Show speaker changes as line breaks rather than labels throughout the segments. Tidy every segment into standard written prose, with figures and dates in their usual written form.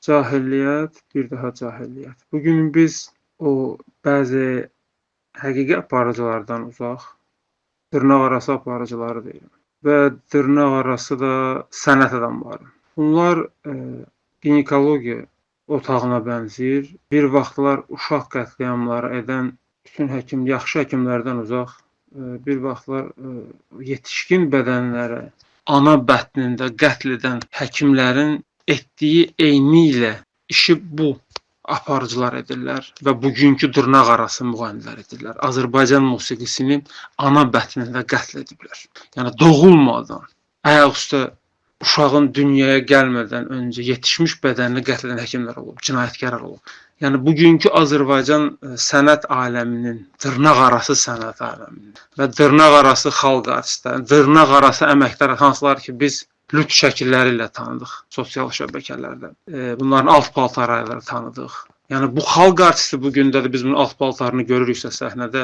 Cahiliyyət, bir daha cahiliyyət. Bugün biz o bəzi həqiqi aparıcılardan uzaq, dırnaqarası aparıcıları deyirəm və dırnaqarası da sənət adamları. Bunlar ginekologiya otağına bənzəyir. Bir vaxtlar uşaq qətliamları edən bütün yaxşı həkimlərdən uzaq, bir vaxtlar yetişkin bədənlərə ana bətnində qətl edən həkimlərin etdiyi eynilə işi bu aparıcılar edirlər və bugünkü dırnaqarası müğənnilər edirlər. Azərbaycan musiqisini ana bətnində qətl ediblər. Yəni doğulmadan, ayaqüstə uşağın dünyaya gəlmədən öncə yetişmiş bədənini qətl edən həkimlər olub, cinayətkarlar olub. Yəni bugünkü Azərbaycan sənət aləminin, dırnaqarası sənət aləminin və dırnaqarası xalq artistləri, dırnaqarası əməkdar hansılar ki biz lüt şəkilləri ilə tanıdıq sosial şəbəkələrdə. Bunların alt paltarları tanıdıq. Yəni bu xalq artisti bu gündə də biz bunun alt paltarını görürüksə səhnədə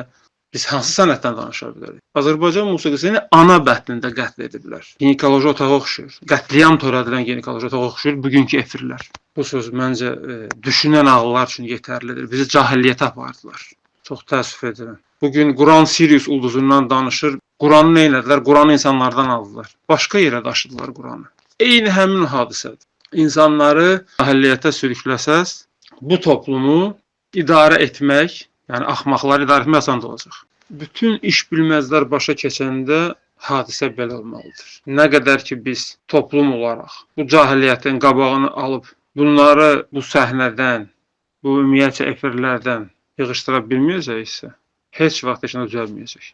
biz hansı sənətdən danışa bilərik? Azərbaycan musiqisini ana bətnində qətl ediblər. Ginekoloji otağa oxşuyur. Qətliam törədilən ginekoloji otağa oxşuyur bugünkü efirlər. Bu söz məncə düşünən ağıllar üçün yetərlidir. Bizi cahiliyyətə apardılar. Çox təəssüf edirəm. Bugün Quran Sirius ulduzundan danışır. Quranı nə etdilər? Quranı insanlardan aldılar. Başqa yerə daşıdılar Quranı. Eyni həmin hadisədir. İnsanları cahiliyyətə sürükləsəz, bu toplumu idarə etmək, yəni axmaqları idarə etmək asan olacaq. Bütün iş bilməzlər başa keçəndə hadisə belə olmalıdır. Nə qədər ki biz toplum olaraq bu cahiliyyətin qabağını alıb bunları bu səhnədən, bu ümumiyyətcə efirlərdən yığışdıra bilməyəcəksə, heç vaxt heç nə düzəlməyəcək.